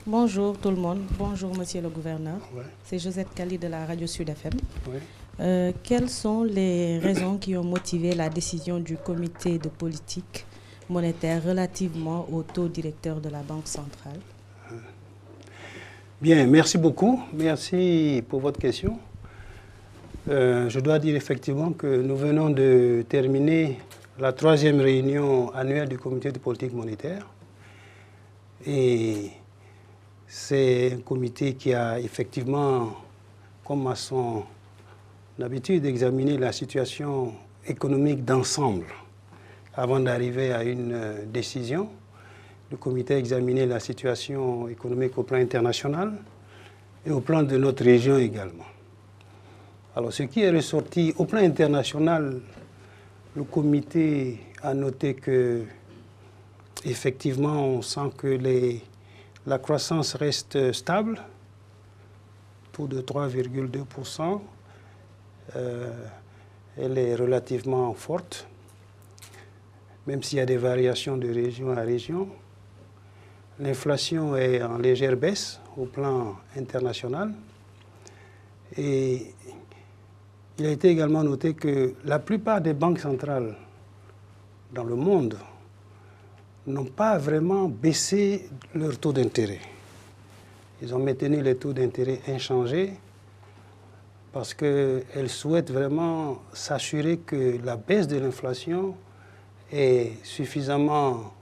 Bonjour tout le monde, bonjour monsieur le gouverneur. Ouais. C'est Josette Kali de la radio Sud FM. Ouais. Quelles sont les raisons qui ont motivé la décision du comité de politique monétaire relativement au taux directeur de la Banque centrale? Bien, merci beaucoup. Merci pour votre question. Je dois dire effectivement que nous venons de terminer la 3e réunion annuelle du comité de politique monétaire. Et c'est un comité qui a effectivement, comme à son habitude, examiné la situation économique d'ensemble avant d'arriver à une décision. Le comité a examiné la situation économique au plan international et au plan de notre région également. Alors, ce qui est ressorti au plan international, le comité a noté que, effectivement, on sent que la croissance reste stable, taux de 3,2%. Elle est relativement forte, même s'il y a des variations de région à région. L'inflation est en légère baisse au plan international. Et il a été également noté que la plupart des banques centrales dans le monde n'ont pas vraiment baissé leur taux d'intérêt. Ils ont maintenu les taux d'intérêt inchangés parce qu'elles souhaitent vraiment s'assurer que la baisse de l'inflation est suffisamment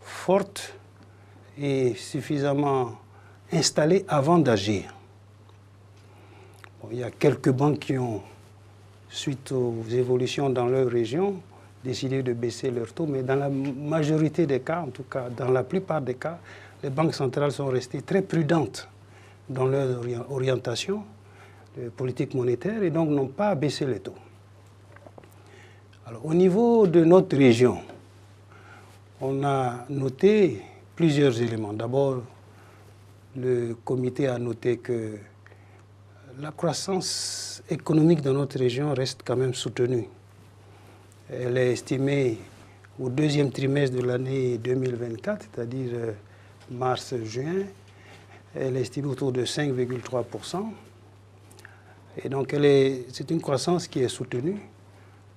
forte et suffisamment installée avant d'agir. Bon, il y a quelques banques qui ont, suite aux évolutions dans leur région, décidé de baisser leur taux, mais dans la majorité des cas, en tout cas dans la plupart des cas, les banques centrales sont restées très prudentes dans leur orientation de politique monétaire et donc n'ont pas baissé les taux. Alors, au niveau de notre région, on a noté plusieurs éléments. D'abord, le comité a noté que la croissance économique de notre région reste quand même soutenue. Elle est estimée au 2e trimestre de l'année 2024, c'est-à-dire mars-juin. Elle est estimée autour de 5,3%. Et donc, c'est une croissance qui est soutenue.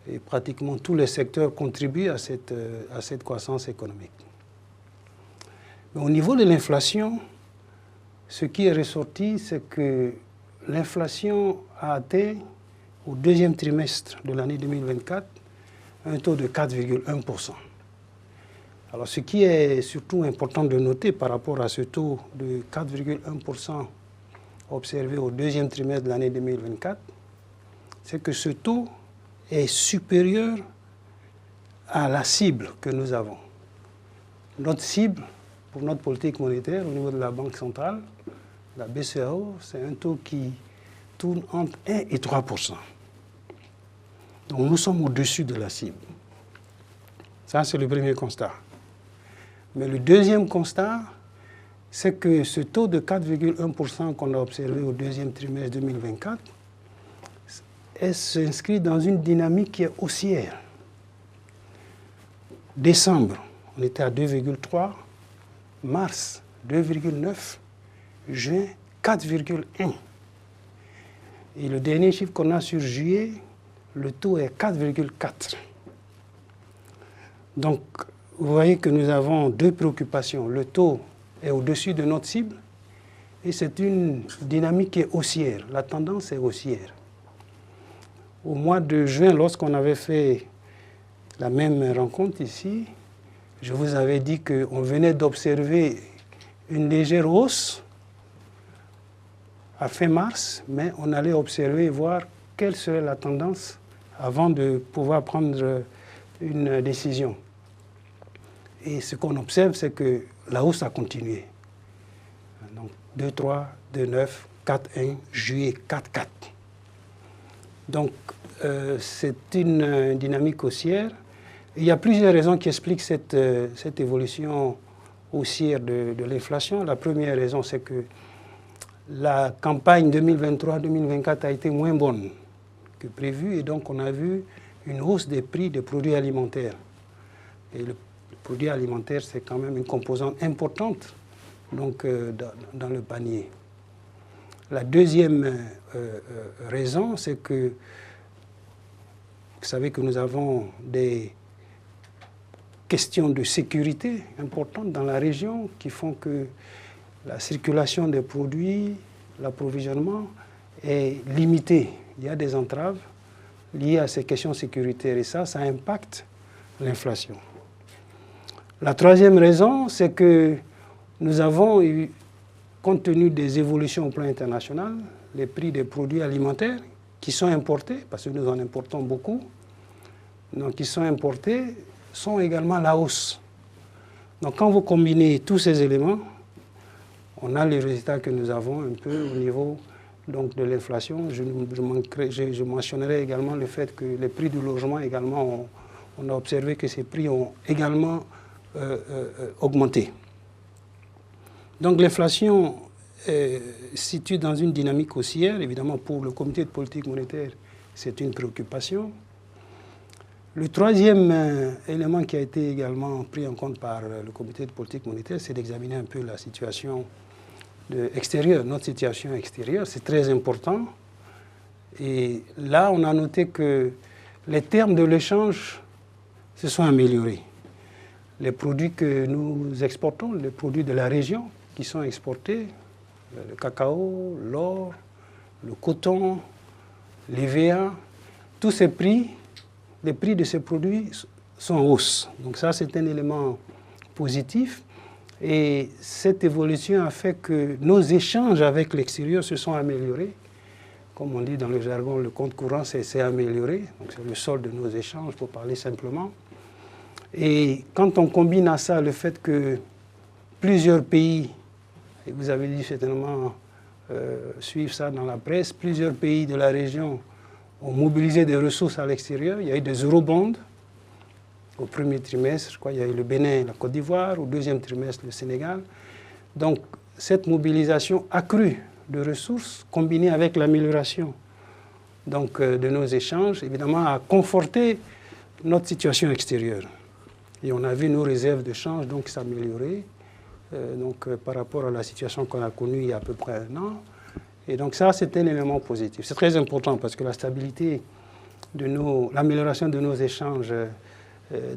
Et pratiquement tous les secteurs contribuent à cette croissance économique. Mais au niveau de l'inflation, ce qui est ressorti, c'est que l'inflation a atteint au 2e trimestre de l'année 2024 un taux de 4,1%. Alors, ce qui est surtout important de noter par rapport à ce taux de 4,1% observé au 2e trimestre de l'année 2024, c'est que ce taux est supérieur à la cible que nous avons. Notre cible pour notre politique monétaire au niveau de la Banque centrale, la BCEAO, c'est un taux qui tourne entre 1 et 3%. Donc nous sommes au-dessus de la cible. Ça, c'est le premier constat. Mais le deuxième constat, c'est que ce taux de 4,1% qu'on a observé au 2e trimestre 2024, elle s'inscrit dans une dynamique qui est haussière. Décembre, on était à 2,3, mars 2,9, juin 4,1. Et le dernier chiffre qu'on a sur juillet, le taux est 4,4. Donc, vous voyez que nous avons deux préoccupations. Le taux est au-dessus de notre cible et c'est une dynamique qui est haussière. La tendance est haussière. Au mois de juin, lorsqu'on avait fait la même rencontre ici, je vous avais dit qu'on venait d'observer une légère hausse à fin mars, mais on allait observer et voir quelle serait la tendance avant de pouvoir prendre une décision. Et ce qu'on observe, c'est que la hausse a continué. Donc 2,3, 2,9, 4,1, juillet 4,4. Donc c'est une dynamique haussière. Et il y a plusieurs raisons qui expliquent cette évolution haussière de l'inflation. La première raison, c'est que la campagne 2023-2024 a été moins bonne que prévu et donc on a vu une hausse des prix des produits alimentaires. Et le produit alimentaire, c'est quand même une composante importante donc, dans le panier. La deuxième raison, c'est que vous savez que nous avons des questions de sécurité importantes dans la région qui font que la circulation des produits, l'approvisionnement est limité. Il y a des entraves liées à ces questions sécuritaires et ça impacte l'inflation. La troisième raison, c'est que nous avons eu, compte tenu des évolutions au plan international, les prix des produits alimentaires qui sont importés, parce que nous en importons beaucoup, donc qui sont importés, sont également à la hausse. Donc quand vous combinez tous ces éléments, on a les résultats que nous avons un peu au niveau donc, de l'inflation. Je mentionnerai également le fait que les prix du logement également, on a observé que ces prix ont également augmenté. Donc l'inflation se situe dans une dynamique haussière. Évidemment, pour le comité de politique monétaire, c'est une préoccupation. Le troisième élément qui a été également pris en compte par le comité de politique monétaire, c'est d'examiner un peu la situation extérieure, notre situation extérieure. C'est très important. Et là, on a noté que les termes de l'échange se sont améliorés. Les produits que nous exportons, les produits de la région qui sont exportés, le cacao, l'or, le coton, l'EVA, tous ces prix, les prix de ces produits sont en hausse. Donc ça, c'est un élément positif. Et cette évolution a fait que nos échanges avec l'extérieur se sont améliorés. Comme on dit dans le jargon, le compte courant s'est amélioré. Donc c'est le solde de nos échanges, pour parler simplement. Et quand on combine à ça le fait que plusieurs pays, et vous avez dû certainement suivre ça dans la presse, plusieurs pays de la région ont mobilisé des ressources à l'extérieur. Il y a eu des eurobonds au premier trimestre, je crois il y a eu le Bénin, la Côte d'Ivoire, au deuxième trimestre le Sénégal. Donc cette mobilisation accrue de ressources, combinée avec l'amélioration de nos échanges, évidemment a conforté notre situation extérieure. Et on a vu nos réserves de change donc s'améliorer par rapport à la situation qu'on a connue il y a à peu près un an. Et donc ça, c'est un élément positif. C'est très important parce que la stabilité l'amélioration de nos échanges,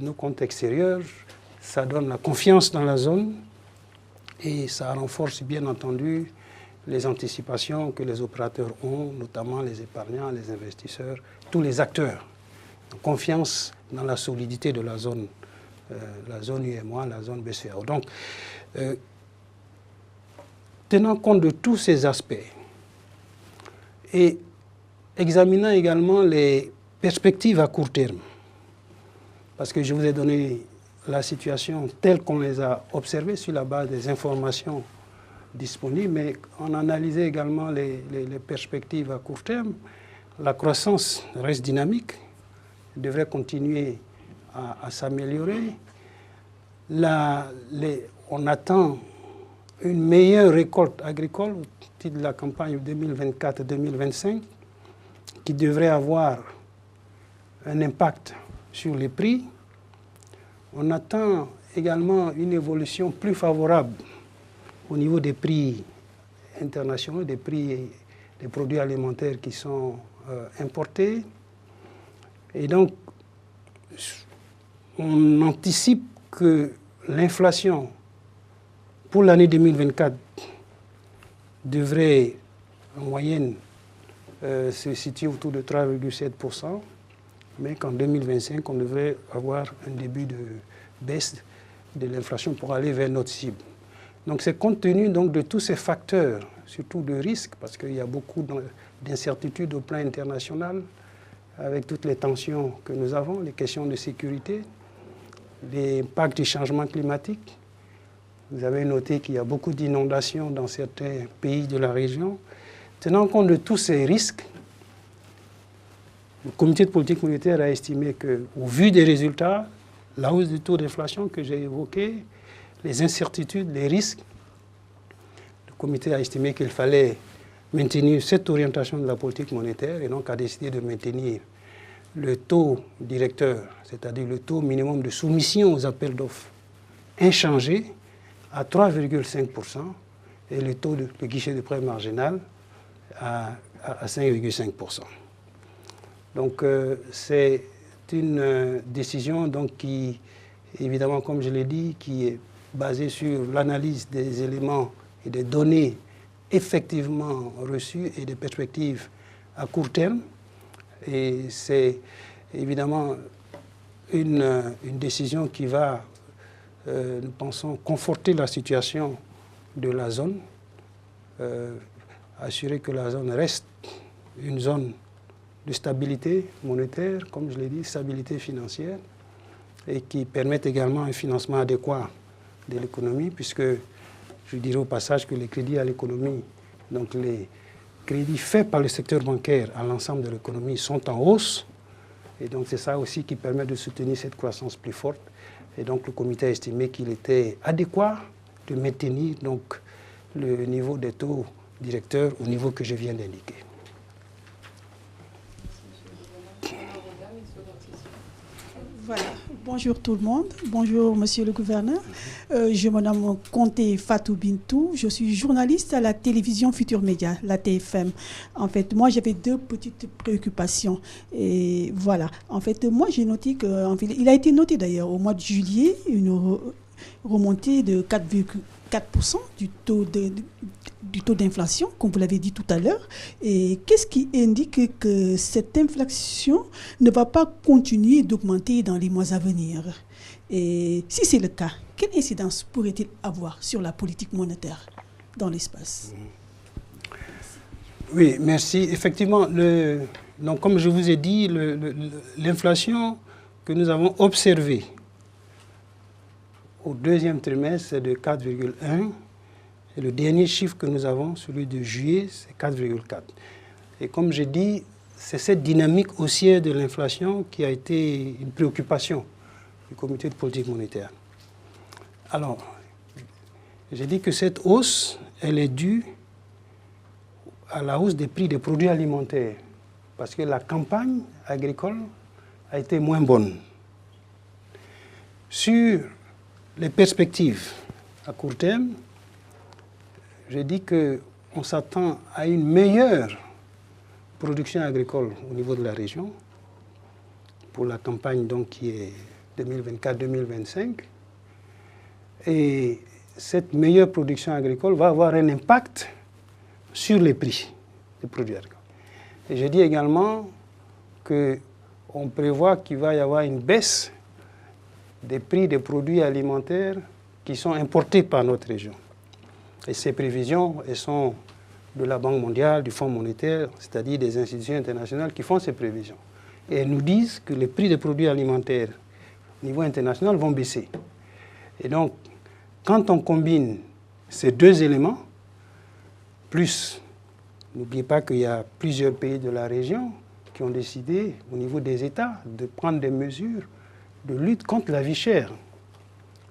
nos comptes extérieurs, ça donne la confiance dans la zone et ça renforce bien entendu les anticipations que les opérateurs ont, notamment les épargnants, les investisseurs, tous les acteurs. Confiance dans la solidité de la zone UEMOA, la zone BCEAO. Donc, tenant compte de tous ces aspects et examinant également les perspectives à court terme, parce que je vous ai donné la situation telle qu'on les a observées sur la base des informations disponibles, mais on a analysé également les perspectives à court terme. La croissance reste dynamique, devrait continuer à s'améliorer. On attend une meilleure récolte agricole au titre de la campagne 2024-2025 qui devrait avoir un impact sur les prix. On attend également une évolution plus favorable au niveau des prix internationaux, des prix des produits alimentaires qui sont importés. Et donc, on anticipe que l'inflation pour l'année 2024 devrait en moyenne se situer autour de 3,7%, mais qu'en 2025, on devrait avoir un début de baisse de l'inflation pour aller vers notre cible. Donc c'est compte tenu donc, de tous ces facteurs, surtout de risques, parce qu'il y a beaucoup d'incertitudes au plan international, avec toutes les tensions que nous avons, les questions de sécurité, l'impact du changement climatique. Vous avez noté qu'il y a beaucoup d'inondations dans certains pays de la région. Tenant compte de tous ces risques, le comité de politique monétaire a estimé qu'au vu des résultats, la hausse du taux d'inflation que j'ai évoqué, les incertitudes, les risques, le comité a estimé qu'il fallait maintenir cette orientation de la politique monétaire et donc a décidé de maintenir le taux directeur, c'est-à-dire le taux minimum de soumission aux appels d'offres inchangé à 3,5% et le taux de guichet de prêt marginal à 5,5%. Donc c'est une décision donc, qui, évidemment, comme je l'ai dit, qui est basée sur l'analyse des éléments et des données effectivement reçues et des perspectives à court terme. Et c'est évidemment une décision qui va, nous pensons, conforter la situation de la zone, assurer que la zone reste une zone de stabilité monétaire, comme je l'ai dit, stabilité financière, et qui permette également un financement adéquat de l'économie, puisque je dirais au passage que les crédits à l'économie, donc les crédits faits par le secteur bancaire à l'ensemble de l'économie sont en hausse, et donc c'est ça aussi qui permet de soutenir cette croissance plus forte. Et donc le comité a estimé qu'il était adéquat de maintenir donc, le niveau des taux directeurs au niveau que je viens d'indiquer. Voilà. Bonjour tout le monde. Bonjour Monsieur le Gouverneur. Je me nomme Conté Fatou Bintou. Je suis journaliste à la télévision Futur Média, la TFM. En fait, moi j'avais deux petites préoccupations. Et voilà. En fait, moi j'ai noté il a été noté d'ailleurs au mois de juillet une remontée de 4,4% du taux d'inflation, comme vous l'avez dit tout à l'heure. Et qu'est-ce qui indique que cette inflation ne va pas continuer d'augmenter dans les mois à venir? Et si c'est le cas, quelle incidence pourrait-il avoir sur la politique monétaire dans l'espace? Oui, merci. Effectivement, donc, comme je vous ai dit, l'inflation que nous avons observée au deuxième trimestre, c'est de 4,1. Et le dernier chiffre que nous avons, celui de juillet, c'est 4,4. Et comme j'ai dit, c'est cette dynamique haussière de l'inflation qui a été une préoccupation du comité de politique monétaire. Alors, j'ai dit que cette hausse, elle est due à la hausse des prix des produits alimentaires, parce que la campagne agricole a été moins bonne. Sur les perspectives à court terme, je dis qu'on s'attend à une meilleure production agricole au niveau de la région pour la campagne donc, qui est 2024-2025. Et cette meilleure production agricole va avoir un impact sur les prix des produits agricoles. Et je dis également qu'on prévoit qu'il va y avoir une baisse des prix des produits alimentaires qui sont importés par notre région. Et ces prévisions, elles sont de la Banque mondiale, du Fonds monétaire, c'est-à-dire des institutions internationales qui font ces prévisions. Et elles nous disent que les prix des produits alimentaires au niveau international vont baisser. Et donc, quand on combine ces deux éléments, plus, n'oubliez pas qu'il y a plusieurs pays de la région qui ont décidé, au niveau des États, de prendre des mesures de lutte contre la vie chère.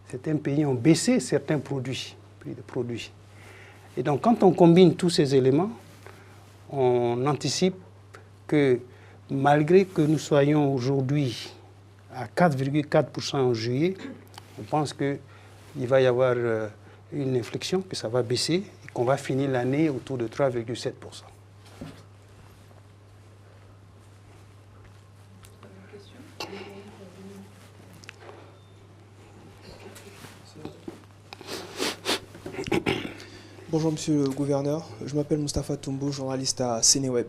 Certains pays ont baissé certains produits, prix de produits. Et donc, quand on combine tous ces éléments, on anticipe que malgré que nous soyons aujourd'hui à 4,4% en juillet, on pense qu'il va y avoir une inflexion, que ça va baisser et qu'on va finir l'année autour de 3,7%. Bonjour Monsieur le Gouverneur, je m'appelle Moustapha Toumbo, journaliste à Sénéweb.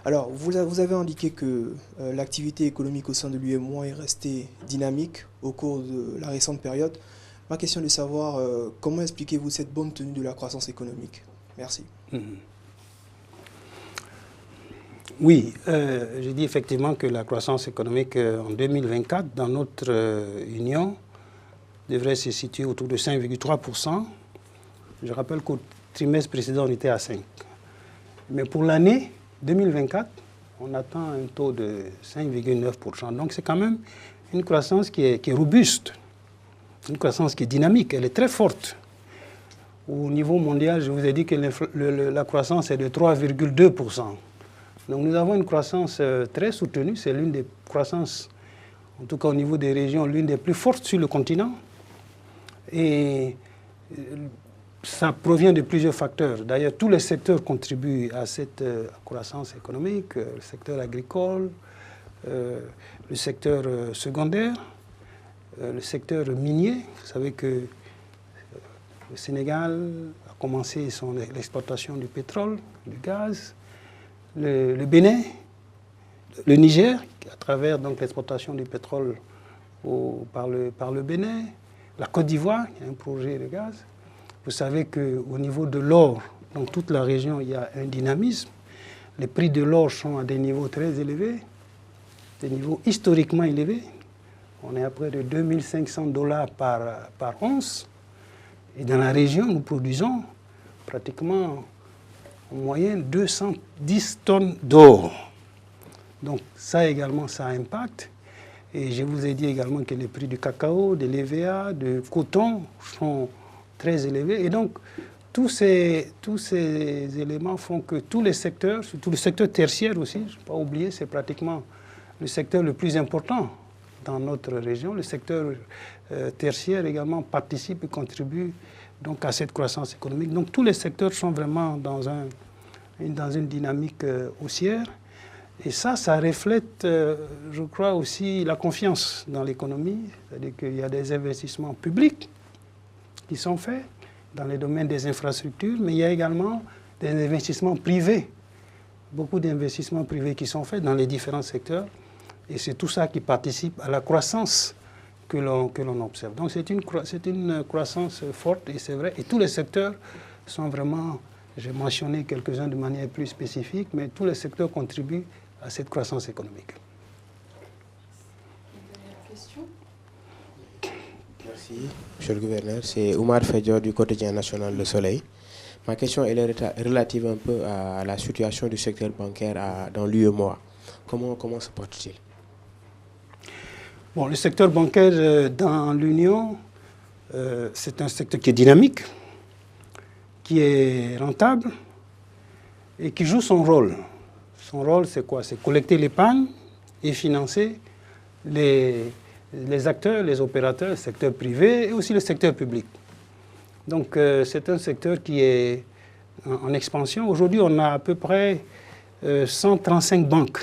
Alors, vous avez indiqué que l'activité économique au sein de l'UEMOA est restée dynamique au cours de la récente période. Ma question est de savoir comment expliquez-vous cette bonne tenue de la croissance économique? Merci. Oui, j'ai dit effectivement que la croissance économique en 2024 dans notre Union devrait se situer autour de 5,3%. Je rappelle qu'au trimestre précédent, on était à 5. Mais pour l'année 2024, on attend un taux de 5,9%. Donc c'est quand même une croissance qui est robuste, une croissance qui est dynamique, elle est très forte. Au niveau mondial, je vous ai dit que la croissance est de 3,2%. Donc nous avons une croissance très soutenue, c'est l'une des croissances, en tout cas au niveau des régions, l'une des plus fortes sur le continent. Et ça provient de plusieurs facteurs. D'ailleurs, tous les secteurs contribuent à cette croissance économique, le secteur agricole, le secteur secondaire, le secteur minier. Vous savez que le Sénégal a commencé l'exploitation du pétrole, du gaz, le Bénin, le Niger, à travers l'exploitation du pétrole par le Bénin, la Côte d'Ivoire, il y a un projet de gaz. Vous savez qu'au niveau de l'or, dans toute la région, il y a un dynamisme. Les prix de l'or sont à des niveaux très élevés, des niveaux historiquement élevés. On est à près de 2500 $ par once. Et dans la région, nous produisons pratiquement en moyenne 210 tonnes d'or. Donc ça également, ça impacte. Et je vous ai dit également que les prix du cacao, de l'EVA, du coton sont très élevés. Et donc tous ces éléments font que tous les secteurs, surtout le secteur tertiaire aussi, je ne vais pas oublier, c'est pratiquement le secteur le plus important dans notre région. Le secteur tertiaire également participe et contribue donc à cette croissance économique. Donc tous les secteurs sont vraiment dans une dynamique haussière. Et ça reflète, je crois aussi, la confiance dans l'économie. C'est-à-dire qu'il y a des investissements publics qui sont faits dans les domaines des infrastructures, mais il y a également des investissements privés. Beaucoup d'investissements privés qui sont faits dans les différents secteurs. Et c'est tout ça qui participe à la croissance que l'on observe. Donc c'est une croissance forte, et c'est vrai. Et tous les secteurs sont vraiment, j'ai mentionné quelques-uns de manière plus spécifique, mais tous les secteurs contribuent à cette croissance économique. Merci, Monsieur le Gouverneur. C'est Oumar Fedjor du quotidien national Le Soleil. Ma question elle est relative un peu à la situation du secteur bancaire dans l'UEMOA. Comment se porte-t-il? Bon, le secteur bancaire dans l'Union, c'est un secteur qui est dynamique, qui est rentable et qui joue son rôle. Son rôle, c'est quoi? C'est collecter l'épargne et financer les acteurs, les opérateurs, le secteur privé et aussi le secteur public. Donc, c'est un secteur qui est en expansion. Aujourd'hui, on a à peu près 135 banques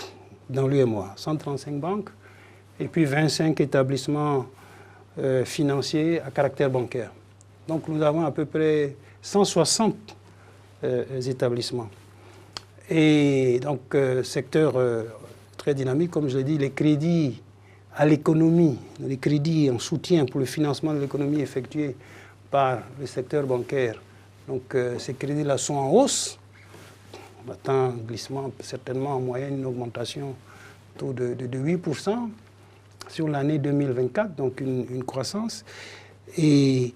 dans l'UEMOA, 135 banques, et puis 25 établissements financiers à caractère bancaire. Donc, nous avons à peu près 160 établissements. Et donc, secteur très dynamique, comme je l'ai dit, les crédits à l'économie, les crédits en soutien pour le financement de l'économie effectués par le secteur bancaire. Donc, ces crédits-là sont en hausse. On attend un glissement, certainement en moyenne, une augmentation taux de 8% sur l'année 2024, donc une croissance. Et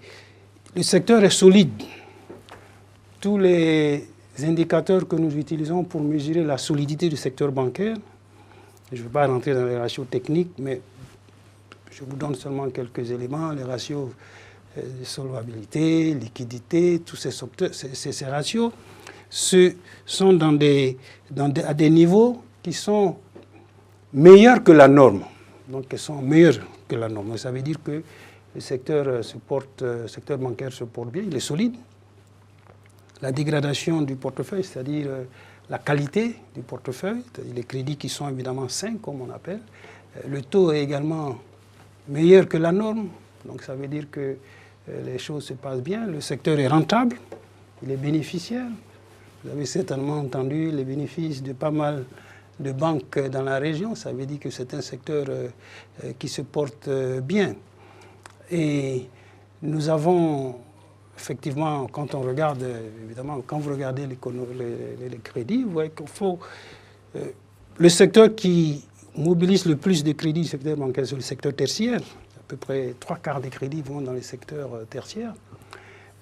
le secteur est solide. Tous les indicateurs que nous utilisons pour mesurer la solidité du secteur bancaire, je ne vais pas rentrer dans les ratios techniques, mais je vous donne seulement quelques éléments, les ratios de solvabilité, liquidité, tous ces ratios sont à des niveaux qui sont meilleurs que la norme. Donc, ils sont meilleurs que la norme. Ça veut dire que le secteur bancaire se porte bien, il est solide. La dégradation du portefeuille, c'est-à-dire la qualité du portefeuille, c'est-à-dire les crédits qui sont évidemment sains, comme on appelle. Le taux est également meilleur que la norme, donc ça veut dire que les choses se passent bien. Le secteur est rentable, il est bénéficiaire. Vous avez certainement entendu les bénéfices de pas mal de banques dans la région. Ça veut dire que c'est un secteur qui se porte bien. Et nous avons effectivement, quand on regarde, évidemment, quand vous regardez les crédits, vous voyez qu'il faut... le secteur qui mobilise le plus de crédits du secteur bancaire, c'est le secteur tertiaire. À peu près 3/4 des crédits vont dans les secteurs tertiaires.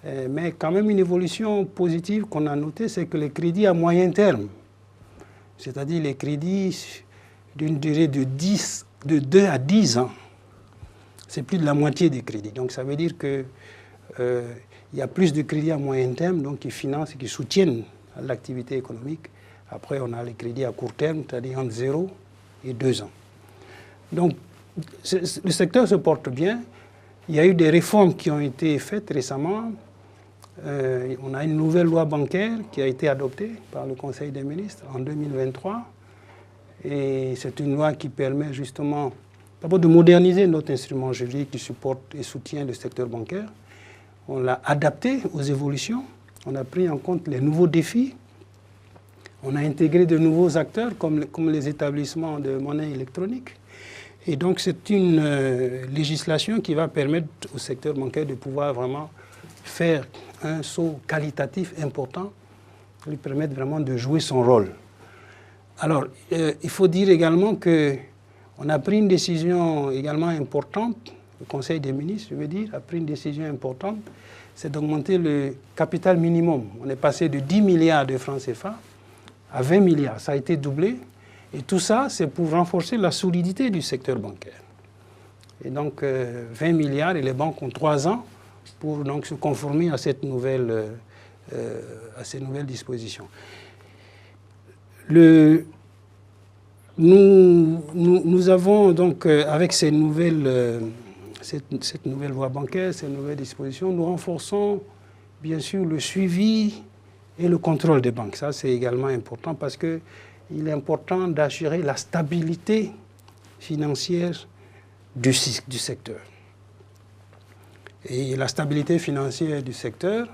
Mais quand même, une évolution positive qu'on a notée, c'est que les crédits à moyen terme, c'est-à-dire les crédits d'une durée de 2 à 10 ans, c'est plus de la moitié des crédits. Donc ça veut dire que il y a plus de crédits à moyen terme, donc qui financent et qui soutiennent l'activité économique. Après, on a les crédits à court terme, c'est-à-dire entre 0 et 2 ans. Donc, le secteur se porte bien. Il y a eu des réformes qui ont été faites récemment. On a une nouvelle loi bancaire qui a été adoptée par le Conseil des ministres en 2023. Et c'est une loi qui permet justement d'abord de moderniser notre instrument juridique qui supporte et soutient le secteur bancaire. On l'a adapté aux évolutions, on a pris en compte les nouveaux défis, on a intégré de nouveaux acteurs comme les établissements de monnaie électronique. Et donc c'est une législation qui va permettre au secteur bancaire de pouvoir vraiment faire un saut qualitatif important, lui permettre vraiment de jouer son rôle. Alors, il faut dire également qu'on a pris une décision également importante, le Conseil des ministres, je veux dire, a pris une décision importante, c'est d'augmenter le capital minimum. On est passé de 10 milliards de francs CFA à 20 milliards, ça a été doublé. Et tout ça, c'est pour renforcer la solidité du secteur bancaire. Et donc, 20 milliards, et les banques ont 3 ans pour donc, se conformer à ces nouvelles dispositions. Nous avons donc, avec cette nouvelle loi bancaire, ces nouvelles dispositions, nous renforçons bien sûr le suivi et le contrôle des banques. Ça, c'est également important parce qu'il est important d'assurer la stabilité financière du secteur. Et la stabilité financière du secteur,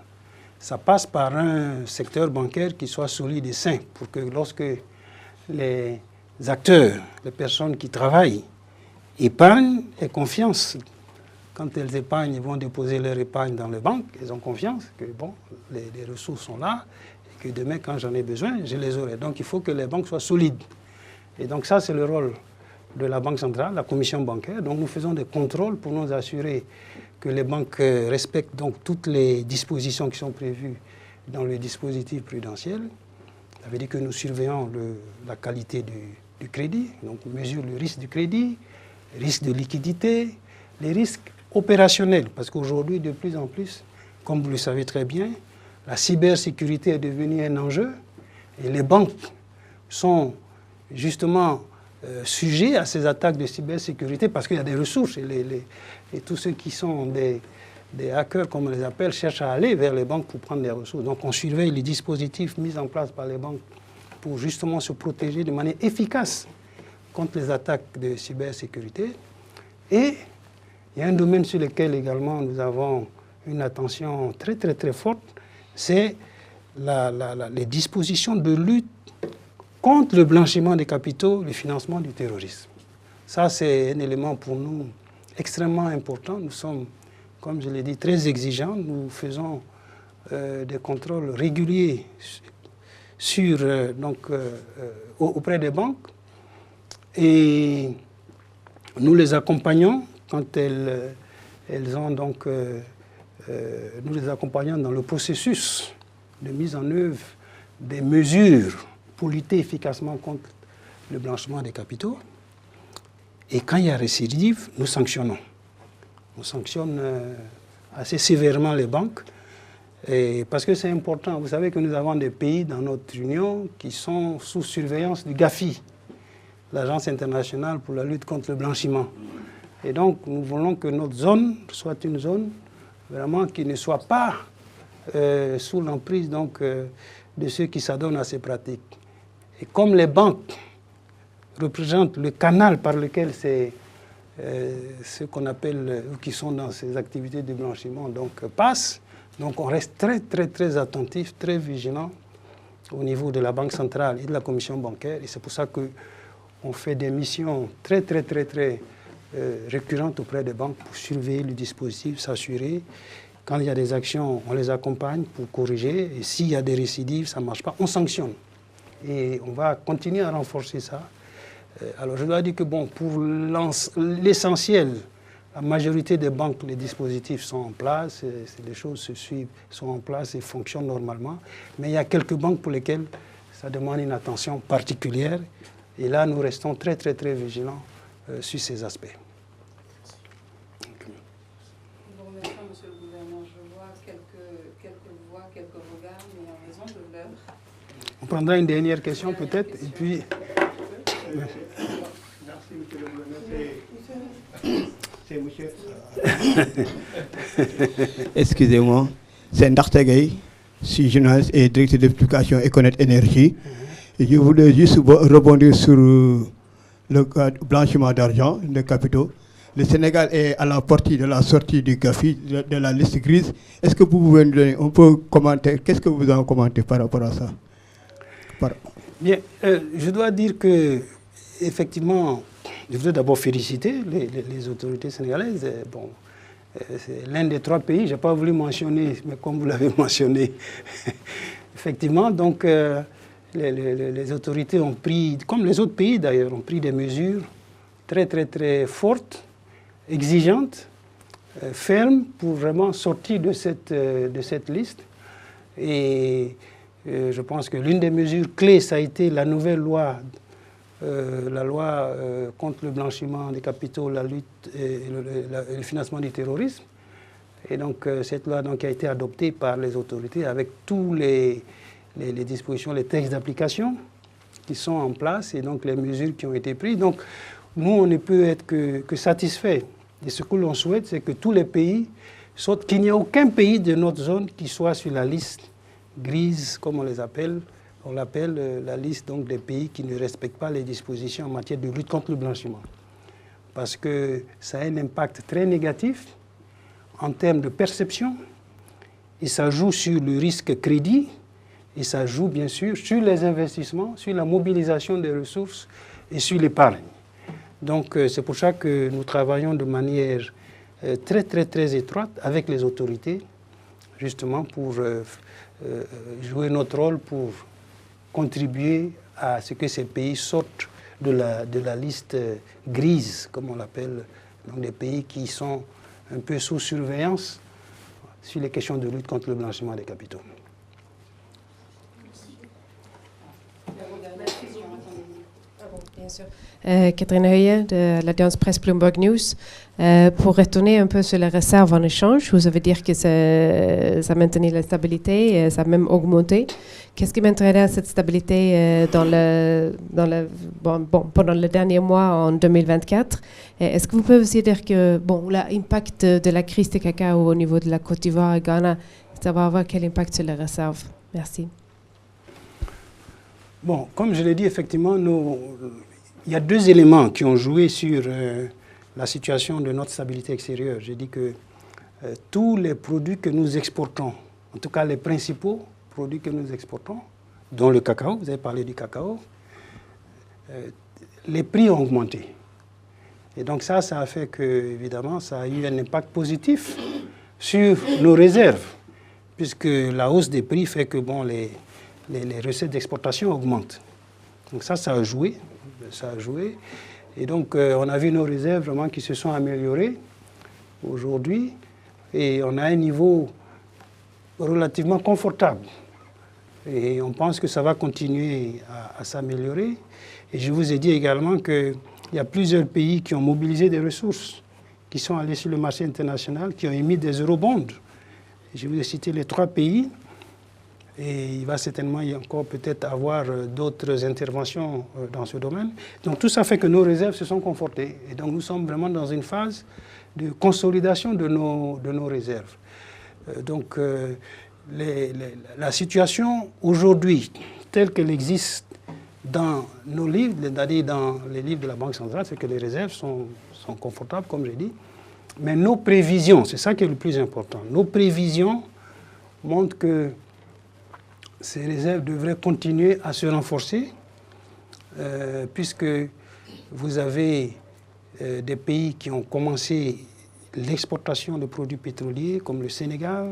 ça passe par un secteur bancaire qui soit solide et sain, pour que lorsque les acteurs, les personnes qui travaillent, épargnent, aient confiance. Quand elles épargnent, ils vont déposer leur épargne dans les banques, elles ont confiance que bon, les ressources sont là, et que demain, quand j'en ai besoin, je les aurai. Donc il faut que les banques soient solides. Et donc ça, c'est le rôle de la Banque centrale, la commission bancaire. Donc nous faisons des contrôles pour nous assurer que les banques respectent donc toutes les dispositions qui sont prévues dans le dispositif prudentiel. Ça veut dire que nous surveillons la qualité du crédit, donc on mesure le risque du crédit, le risque de liquidité, les risques opérationnels, parce qu'aujourd'hui, de plus en plus, comme vous le savez très bien, la cybersécurité est devenue un enjeu et les banques sont justement sujets à ces attaques de cybersécurité parce qu'il y a des ressources et tous ceux qui sont des hackers, comme on les appelle, cherchent à aller vers les banques pour prendre des ressources. Donc on surveille les dispositifs mis en place par les banques pour justement se protéger de manière efficace contre les attaques de cybersécurité. Et il y a un domaine sur lequel également nous avons une attention très très très forte, c'est les dispositions de lutte contre le blanchiment des capitaux, le financement du terrorisme. Ça, c'est un élément pour nous extrêmement important. Nous sommes, comme je l'ai dit, très exigeants. Nous faisons des contrôles réguliers auprès des banques et nous les accompagnons quand elles ont donc... nous les accompagnons dans le processus de mise en œuvre des mesures pour lutter efficacement contre le blanchiment des capitaux. Et quand il y a récidive, nous sanctionnons. On sanctionne assez sévèrement les banques, parce que c'est important. Vous savez que nous avons des pays dans notre union qui sont sous surveillance du GAFI, l'Agence internationale pour la lutte contre le blanchiment. Et donc, nous voulons que notre zone soit une zone vraiment qui ne soit pas sous l'emprise de ceux qui s'adonnent à ces pratiques. Et comme les banques représentent le canal par lequel ceux qu'on appelle, qui sont dans ces activités de blanchiment, passent, donc on reste très très très attentif, très vigilant au niveau de la Banque centrale et de la Commission bancaire. Et c'est pour ça qu'on fait des missions très très très très récurrentes auprès des banques pour surveiller le dispositif, s'assurer. Quand il y a des actions, on les accompagne pour corriger. Et s'il y a des récidives, ça ne marche pas, on sanctionne. Et on va continuer à renforcer ça. Alors je dois dire que bon, pour l'essentiel, la majorité des banques, les dispositifs sont en place, les choses se suivent, sont en place et fonctionnent normalement. Mais il y a quelques banques pour lesquelles ça demande une attention particulière. Et là, nous restons très très très vigilants sur ces aspects. Monsieur le gouverneur, je vois quelques voix, quelques regards, mais en raison de l'heure. On prendra une dernière question peut-être, et puis... Merci, monsieur le gouverneur. C'est monsieur... Excusez-moi. c'est Ndarta Gueye, je suis journaliste et directeur de publication Econet Énergie. Et je voulais juste rebondir sur le blanchiment d'argent, de capitaux. Le Sénégal est à la portée de la sortie du GAFI, de la liste grise. Est-ce que vous pouvez nous donner un peu commenter, qu'est-ce que vous en commentez par rapport à ça? Bien, je dois dire que, effectivement, je voudrais d'abord féliciter les autorités sénégalaises. Bon, c'est l'un des 3 pays, je n'ai pas voulu mentionner, mais comme vous l'avez mentionné, effectivement, donc les autorités ont pris, comme les autres pays d'ailleurs, ont pris des mesures très, très, très fortes, exigeantes, fermes, pour vraiment sortir de cette liste. Et je pense que l'une des mesures clés, ça a été la nouvelle loi, la loi contre le blanchiment des capitaux, la lutte et le financement du terrorisme. Et donc cette loi donc, a été adoptée par les autorités avec tous les dispositions, les textes d'application qui sont en place et donc les mesures qui ont été prises. Donc nous, on ne peut être que satisfaits. Et ce que l'on souhaite, c'est que tous les pays sortent, qu'il n'y ait aucun pays de notre zone qui soit sur la liste grise, comme on les appelle. On l'appelle la liste donc, des pays qui ne respectent pas les dispositions en matière de lutte contre le blanchiment. Parce que ça a un impact très négatif en termes de perception, et ça joue sur le risque crédit, et ça joue bien sûr sur les investissements, sur la mobilisation des ressources et sur l'épargne. Donc c'est pour ça que nous travaillons de manière très très très étroite avec les autorités, justement pour jouer notre rôle pour contribuer à ce que ces pays sortent de la liste grise, comme on l'appelle, donc des pays qui sont un peu sous surveillance sur les questions de lutte contre le blanchiment des capitaux. Bien sûr. Catherine Heuillet de l'Alliance Presse Bloomberg News. Pour retourner un peu sur les réserves en échange, vous avez dit que ça maintenait la stabilité et ça a même augmenté. Qu'est-ce qui m'intéresse cette stabilité pendant les derniers mois en 2024? Est-ce que vous pouvez aussi dire que l'impact de la crise du cacao au niveau de la Côte d'Ivoire et Ghana, ça va avoir quel impact sur les réserves? Merci. Bon, comme je l'ai dit, effectivement, il y a 2 éléments qui ont joué sur la situation de notre stabilité extérieure. J'ai dit que tous les produits que nous exportons, en tout cas les principaux produits que nous exportons, dont le cacao, vous avez parlé du cacao, les prix ont augmenté. Et donc ça a fait que, évidemment, ça a eu un impact positif sur nos réserves, puisque la hausse des prix fait que les recettes d'exportation augmentent. Donc ça a joué. Et donc on a vu nos réserves vraiment qui se sont améliorées aujourd'hui. Et on a un niveau relativement confortable. Et on pense que ça va continuer à s'améliorer. Et je vous ai dit également qu'il y a plusieurs pays qui ont mobilisé des ressources, qui sont allés sur le marché international, qui ont émis des eurobonds. Je vous ai cité les 3 pays. Et il va certainement y encore peut-être avoir d'autres interventions dans ce domaine. Donc tout ça fait que nos réserves se sont confortées. Et donc nous sommes vraiment dans une phase de consolidation de nos réserves. Donc la situation aujourd'hui, telle qu'elle existe dans nos livres, c'est-à-dire dans les livres de la Banque centrale, c'est que les réserves sont confortables, comme j'ai dit. Mais nos prévisions, c'est ça qui est le plus important, nos prévisions montrent que ces réserves devraient continuer à se renforcer, puisque vous avez des pays qui ont commencé l'exportation de produits pétroliers, comme le Sénégal,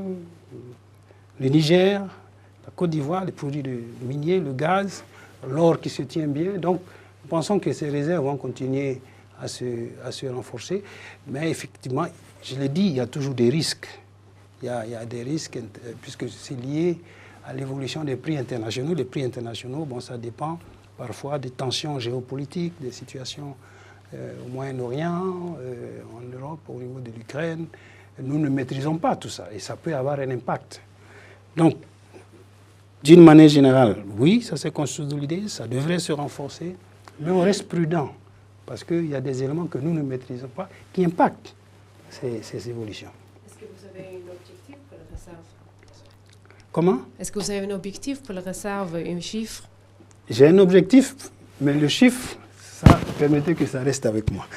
le Niger, la Côte d'Ivoire, les produits miniers, le gaz, l'or qui se tient bien. Donc, nous pensons que ces réserves vont continuer à se renforcer. Mais effectivement, je l'ai dit, il y a toujours des risques. Il y a des risques, puisque c'est lié à l'évolution des prix internationaux. Les prix internationaux, ça dépend parfois des tensions géopolitiques, des situations au Moyen-Orient, en Europe, au niveau de l'Ukraine. Nous ne maîtrisons pas tout ça et ça peut avoir un impact. Donc, d'une manière générale, oui, ça s'est consolidé, ça devrait se renforcer, mais on reste prudent parce qu'il y a des éléments que nous ne maîtrisons pas qui impactent ces évolutions. Est-ce que vous avez un objectif pour la réserve? Comment? Est-ce que vous avez un objectif pour la réserve, un chiffre? J'ai un objectif, mais le chiffre, ça, permettez que ça reste avec moi.